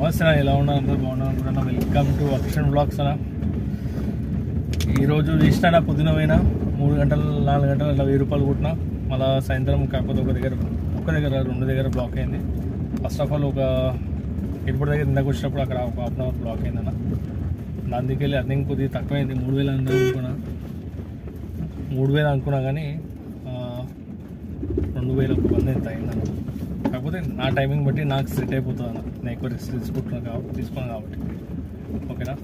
నమస్తే, ఎలా ఉన్నారు? అందరూ బాగున్నారు అనుకుంటున్నా. వెల్కమ్ టు అక్షన్ బ్లాగ్స్ అన్న. ఈరోజు తీసిన పొద్దున పోయినా 3 గంటలు 4 గంటలు అట్లా 1000 రూపాయలు కొట్టినా. మళ్ళీ సాయంత్రం కాకపోతే ఒక దగ్గర 2 దగ్గర బ్లాక్ అయింది. ఫస్ట్ ఆఫ్ ఆల్ ఒక ఎయిర్పోర్ట్ దగ్గర ఇందాక వచ్చినప్పుడు అక్కడ ఒక ½ అవర్ బ్లాక్ అయిందన్న. దానికి వెళ్ళి అర్నింగ్ కొద్దిగా తక్కువైంది. 3000 అనుకున్నా కానీ 2000 ఒక బంద్ ఎంత అయిందన్న. కాకపోతే నా టైమింగ్ బట్టి నాకు సెట్ అయిపోతుంది అన్న. నేను ఎక్కువ రిస్క్ తీసుకున్నాను కాబట్టి ఓకేనా.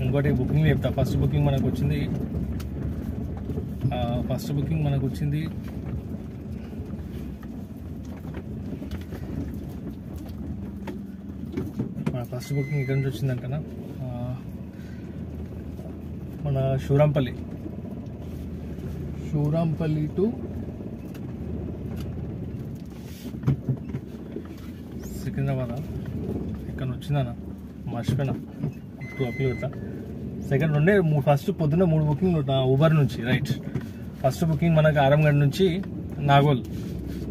ఇంకోటి బుకింగ్ చెప్తా. ఫస్ట్ బుకింగ్ మనకు వచ్చింది ఫస్ట్ బుకింగ్ ఎక్కడి నుంచి వచ్చిందంటేనా మన షూరాంపల్లి టు సికింద్రాబాద్. ఇక్కడ వచ్చిందన్న, మర్చిపోయినా 2 అప్లీ ఇట్లా. సెకండ్ ఫస్ట్ పొద్దున్న 3 బుకింగ్ ఊబర్ నుంచి. రైట్, ఫస్ట్ బుకింగ్ మనకు ఆరంగడ్ నుంచి నాగోల్.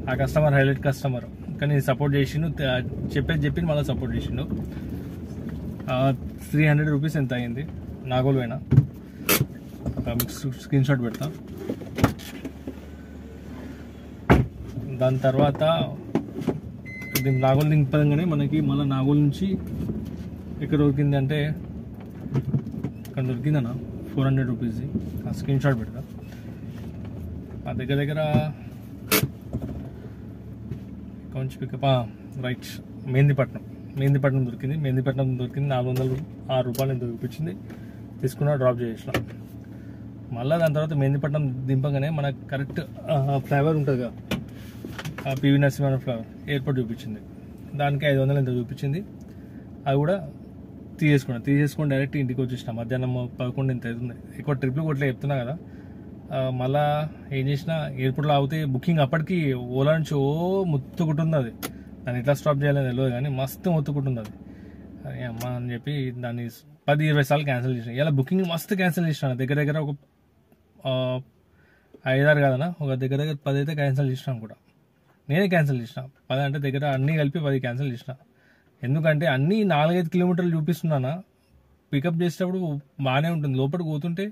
ఆ కస్టమర్ హైలైట్ కస్టమర్, కానీ సపోర్ట్ చేసిండు, చెప్పి మళ్ళీ సపోర్ట్ చేసిండు. 300 రూపీస్ ఎంత అయింది నాగోల్ పోయినా. మీకు స్క్రీన్ షాట్ పెడతా. దాని తర్వాత నాగోల్ దింపదంగానే మనకి మళ్ళీ నాగోల్ నుంచి ఎక్కడ దొరికింది అంటే ఇక్కడ దొరికిందన్న 400 రూపీస్. ఆ స్క్రీన్ షాట్ పెడతా. ఆ దగ్గర కొంచెం పికప్. రైట్, మెహందీపట్నం దొరికింది. 406 రూపాయలు ఎంత చూపించింది. తీసుకున్నా, డ్రాప్ చేసిన. మళ్ళీ దాని తర్వాత మెహందీపట్నం దింపగానే మనకు కరెక్ట్ ఫ్లైఓవర్ ఉంటుంది కదా, పివి నరసింహ ఫ్లైఓవర్, ఎయిర్పోర్ట్ చూపించింది. దానికి 500 ఎంత చూపించింది. అది కూడా తీసేసుకుని డైరెక్ట్ ఇంటికి వచ్చేసిన. మధ్యాహ్నం 11 ఎంత అవుతుంది. ఎక్కువ ట్రిప్లు కొట్లే చెప్తున్నా కదా. మళ్ళా ఏం చేసిన, ఎయిర్పోర్ట్లో ఆగితే బుకింగ్ అప్పటికి ఓలా నుంచి ముత్తుకుంటుంది. అది దాన్ని ఎట్లా స్టాప్ చేయాలని తెలియదు కానీ మస్తు మొత్తుకుంటుంది అది. అరే అమ్మ అని చెప్పి దాన్ని 10-20 సార్లు క్యాన్సిల్ చేసిన. ఇలా బుకింగ్ మస్తు క్యాన్సిల్ చేసిన. దగ్గర ఒక 5-6 కాదన్నా, ఒక దగ్గర 10 అయితే క్యాన్సిల్ చేసినాను కూడా. నేనే క్యాన్సిల్ చేసిన. 10 అంటే దగ్గర అన్నీ కలిపి 10 క్యాన్సిల్ చేసిన. ఎందుకంటే అన్నీ 4-5 కిలోమీటర్లు చూపిస్తున్నానా. పికప్ చేసేటప్పుడు బాగానే ఉంటుంది, లోపలికి పోతుంటే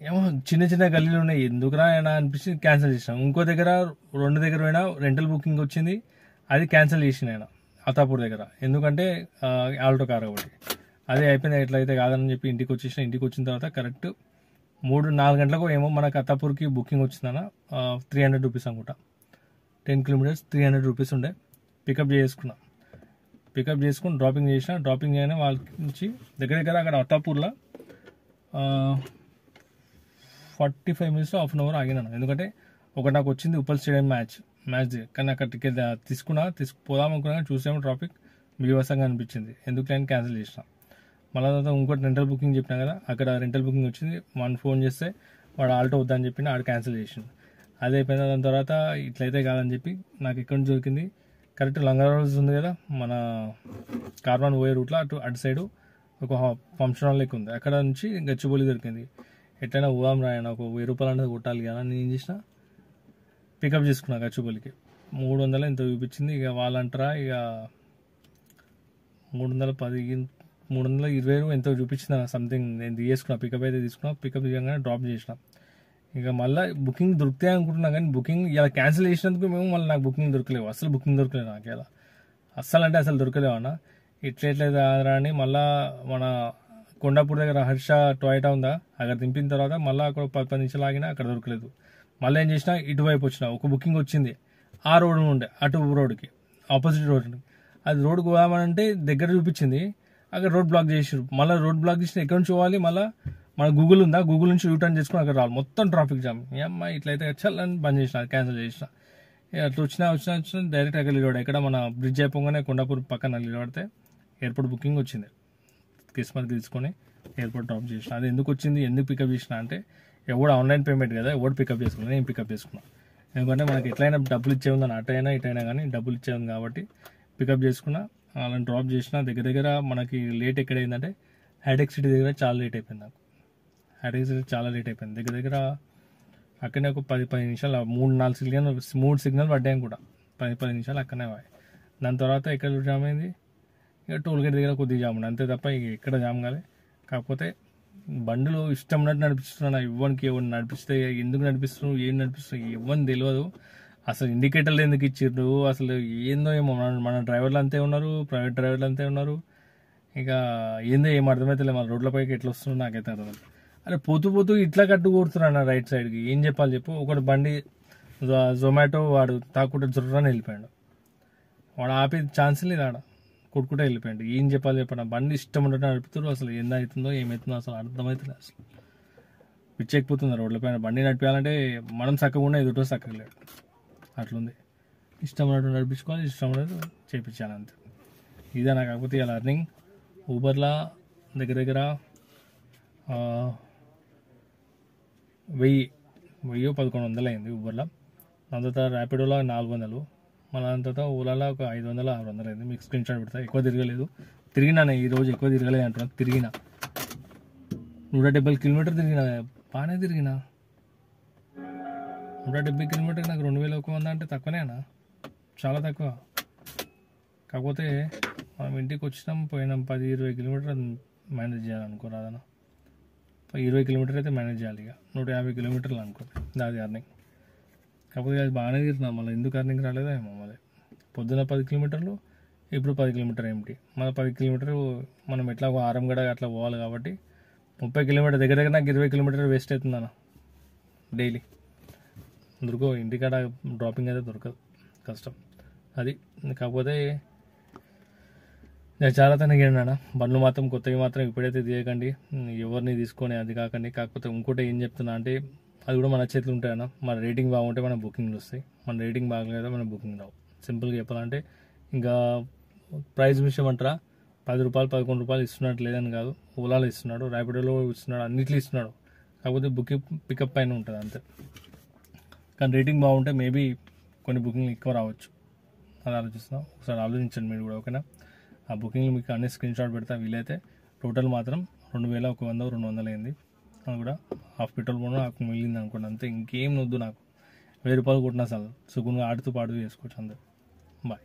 ఏమో చిన్న గల్లీలు ఉన్నాయి, ఎందుకురా అయినా అనిపించి క్యాన్సిల్ చేసినాం. ఇంకో దగ్గర 2 దగ్గర పోయినా రెంటల్ బుకింగ్ వచ్చింది, అది క్యాన్సిల్ చేసిన ఆయన అతాపూర్ దగ్గర. ఎందుకంటే ఆల్టో కార్ ఒకటి అదే అయిపోయింది. ఎట్లయితే కాదని చెప్పి ఇంటికి వచ్చేసిన. ఇంటికి వచ్చిన తర్వాత కరెక్ట్ 3-4 గంటలకు ఏమో మనకు అతాపూర్కి బుకింగ్ వచ్చిందన్న. 300 రూపీస్ అనుకుంటా. 10 కిలోమీటర్స్ 300 రూపీస్ ఉండే. పికప్ చేసుకుని డ్రాపింగ్ చేసిన. డ్రాపింగ్ చేయగానే వాళ్ళ నుంచి దగ్గర అక్కడ అత్తాపూర్లో 45 మినిట్స్ హాఫ్ అన్ అవర్ ఆగినాను. ఎందుకంటే ఒకటి నాకు వచ్చింది ఉప్పల్ స్టేడియం మ్యాచ్ కానీ అక్కడ టికెట్ తీసుకుపోదాం అనుకున్నా. చూసాము ట్రాఫిక్ బీభత్సంగా అనిపించింది. ఎందుకు నేను క్యాన్సిల్ చేసిన. మళ్ళీ తర్వాత ఇంకోటి రెంటల్ బుకింగ్ చెప్పినా కదా, అక్కడ రెంటల్ బుకింగ్ వచ్చింది. ఫోన్ చేస్తే వాడు ఆల్టో వద్దని చెప్పి ఆడు క్యాన్సిల్ చేసిండు. అదే అయిపోయింది. దాని తర్వాత ఇట్లయితే కాదని చెప్పి నాకు ఎక్కడి నుంచి దొరికింది, కరెక్ట్ లంగారాజ్ ఉంది కదా మన కార్వాన్ పోయే రూట్లో, అటు సైడు ఒక ఫంక్షన్ హాల్ లెక్క ఉంది. అక్కడ నుంచి గచ్చిబౌలి దొరికింది. ఎట్లయినా పోదాం రాయన, ఒక 1000 రూపాయలు అనేది కొట్టాలి కదా. నేను ఏం చేసిన, పికప్ చేసుకున్నా గచ్చిబౌలికి. 300 ఎంత చూపించింది. ఇక వాళ్ళంటారా, ఇక 320 ఎంతో చూపించింది సంథింగ్. నేను తీసుకున్నా, పికప్ అయితే తీసుకున్నా. పికప్ చేయగానే డ్రాప్ చేసిన. ఇక మళ్ళీ బుకింగ్ దొరుకుతాయి అనుకుంటున్నా కానీ బుకింగ్ ఇలా క్యాన్సిల్ చేసినందుకు మళ్ళీ నాకు బుకింగ్ దొరకలేవు. అసలు బుకింగ్ దొరకలేదు నాకు. ఇలా అస్సలు దొరకలేవు అన్న. ఎట్లయితే అని మళ్ళీ మన కొండాపూర్ దగ్గర హర్ష టొయోటా ఉందా, అక్కడ దింపిన తర్వాత మళ్ళీ అక్కడ 10 నిమిషాలు ఆగినా, అక్కడ దొరకలేదు. మళ్ళీ ఏం చేసినా, ఇటువైపు వచ్చిన. ఒక బుకింగ్ వచ్చింది ఆ రోడ్ ఉండే, అటు రోడ్కి ఆపోజిట్ రోడ్కి. అది రోడ్కి పోదామనంటే దగ్గర చూపించింది, అక్కడ రోడ్ బ్లాక్ చేసారు. మళ్ళీ రోడ్ బ్లాక్ చేసిన ఎక్కడి నుంచి పోవాలి, మళ్ళీ మన గూగుల్ ఉందా, గూగుల్ నుంచి యూటర్న్ చేసుకుని అక్కడ రావాలి. మొత్తం ట్రాఫిక్ జామ్. ఏమ్మా ఇట్లయితే చల్లని బంద్ చేసిన, క్యాన్సిల్ చేసిన. అట్లా వచ్చినా డైరెక్ట్ అక్కడ నిలబడి, ఇక్కడ మన బ్రిడ్జ్ అయిపోగానే కొండాపూర్ పక్కన నిలబడితే ఎయిర్పోర్ట్ బుకింగ్ వచ్చింది. కిస్మత్ తీసుకొని ఎయిర్పోర్ట్ డ్రాప్ చేసిన. అది ఎందుకు వచ్చింది, ఎందుకు పికప్ చేసిన అంటే, ఎవడు ఆన్లైన్ పేమెంట్ కదా, ఎవడు పికప్ చేసుకున్నా, నేను పికప్ చేసుకున్నా. ఎందుకంటే మనకి ఎట్లయినా డబ్బులు ఇచ్చే ఉందని, అటైనా ఇటైనా కానీ డబ్బులు ఇచ్చే ఉంది కాబట్టి పికప్ చేసుకున్నా. అలా డ్రాప్ చేసిన. దగ్గర మనకి లేట్ ఎక్కడైందంటే హైటెక్ సిటీ దగ్గర చాలా లేట్ అయిపోయింది నాకు. దగ్గర అక్కడనే ఒక 10 నిమిషాలు 3 సిగ్నల్ పడ్డాయి కూడా 10 నిమిషాలు అక్కడనే పోయి. దాని తర్వాత ఎక్కడ జామ్ అయింది, ఇక టోల్ గేట్ దగ్గర కొద్దిగా జామ్ ఉండే అంతే తప్ప ఇక ఎక్కడ జామ్ కాలే. కాకపోతే బండిలో ఇష్టం ఉన్నట్టు నడిపిస్తున్నా, ఇవ్వనికి ఎవరిని నడిపిస్తే ఎందుకు నడిపిస్తున్నావు, ఏం నడిపిస్తున్నావు ఇవ్వని తెలియదు. అసలు ఇండికేటర్లు ఎందుకు ఇచ్చిర్రు అసలు ఏందో ఏమో. మన డ్రైవర్లు అంతే ఉన్నారు, ప్రైవేట్ డ్రైవర్లు అంతే ఉన్నారు. ఇక ఏందో ఏం అర్థమైతే మన రోడ్లపైకి ఎట్లా వస్తుందో నాకైతే అర్థం. అరే పోతూ పోతూ ఇట్లా కట్టు కొడుతున్నా రైట్ సైడ్కి, ఏం చెప్పాలి చెప్పు. ఒకటి బండి జొమాటో వాడు తాకుంటే జొర్రని వెళ్ళిపోయాడు, వాడు ఆపే ఛాన్స్ లేదు, ఆడ కొట్టుకుంటే వెళ్ళిపోయాడు. ఏం చెప్పాలి చెప్పండి, బండి ఇష్టం ఉండటం నడుపుతారు. అసలు ఎంత అవుతుందో ఏమవుతుందో అసలు అర్థమవుతుంది. అసలు పిచ్చెక్కిపోతుంది రోడ్లపైన. బండి నడిపించాలంటే మనం చక్కగా ఎదుటో చక్కగలేడు, అట్లుంది. ఇష్టం ఉన్నట్టు నడిపించుకోవాలి, ఇష్టం ఉన్నట్టు చేయించాలి అంతే. ఇదే నాకు. కాకపోతే ఇలా అర్నింగ్ ఊబర్లో దగ్గర దగ్గర 1100 అయింది ఊబర్లో. దాని తర్వాత ర్యాపిడోలో 400, మళ్ళీ దాని తర్వాత ఓలాలో ఒక 500 600 అయింది. మీకు స్క్రీన్ షాట్ పెడతా. ఎక్కువ తిరగలేదు, తిరిగినా ఈరోజు ఎక్కువ తిరగలేదు అంటున్నా. తిరిగిన 170 కిలోమీటర్ తిరిగిన, బాగానే తిరిగిన. 170 కిలోమీటర్కి నాకు 2100 అంటే తక్కువనేనా, చాలా తక్కువ. కాకపోతే మనం ఇంటికి వచ్చినాం, పోయినాం 10-20 కిలోమీటర్ మేనేజ్ చేయాలనుకోరాదన్న. 20 కిలోమీటర్ అయితే మేనేజ్ చేయాలి. ఇక 150 కిలోమీటర్లు అనుకోండి, అది అర్నింగ్. కాకపోతే అది బాగానే తిరుగుతున్నాం. మళ్ళీ ఎందుకు అర్నింగ్ రాలేదో ఏమో. మళ్ళీ పొద్దున 10 కిలోమీటర్లు, ఇప్పుడు 10 కిలోమీటర్ ఏమిటి. మన 10 కిలోమీటర్ మనం ఎట్లా ఆరంగడ అట్లా పోవాలి కాబట్టి 30 కిలోమీటర్ దగ్గర దగ్గర నాకు 20 కిలోమీటర్ వేస్ట్ అవుతుందన్న డైలీ. దొరకవు ఇంటికాడ, డ్రాపింగ్ అయితే దొరకదు, కష్టం అది. కాకపోతే నేను చాలా తనగండి అన్న, బండ్లు మాత్రం కొత్తవి మాత్రం ఇప్పుడైతే తీయకండి, ఎవరిని తీసుకొని అది కాకండి. కాకపోతే ఇంకోటి ఏం చెప్తున్నా అంటే, అది కూడా మన చేతులు ఉంటాయన్న. మన రేటింగ్ బాగుంటే మన బుకింగ్లు వస్తాయి, మన రేటింగ్ బాగలేదా మన బుకింగ్ రావు. సింపుల్గా చెప్పాలంటే, ఇంకా ప్రైస్ విషయం అంటారా, 10 రూపాయలు 11 రూపాయలు ఇస్తున్నట్టు లేదని కాదు. ఓలాలో ఇస్తున్నాడు, ర్యాపిడోలో ఇస్తున్నాడు, అన్నిట్లో ఇస్తున్నాడు. కాకపోతే బుకింగ్ పికప్ పైన ఉంటుంది అంతే. కానీ రేటింగ్ బాగుంటే మేబీ కొన్ని బుకింగ్లు ఎక్కువ రావచ్చు, అది ఆలోచిస్తున్నాం. ఒకసారి ఆలోచించండి మీరు కూడా, ఓకేనా. ఆ బుకింగ్ మీకు అన్ని స్క్రీన్ షాట్ పెడతా వీలైతే. టోటల్ మాత్రం 2100-200 అయింది. అది కూడా హాఫ్ పెట్రోల్ పోను నాకు మిగిలింది అనుకోండి అంతే. ఇంకేం వద్దు నాకు. 1000 రూపాయలు కొట్టినా చాలు, సుఖంగా ఆడుతూ పాడుతూ చేసుకోవచ్చు అందరు. బాయ్.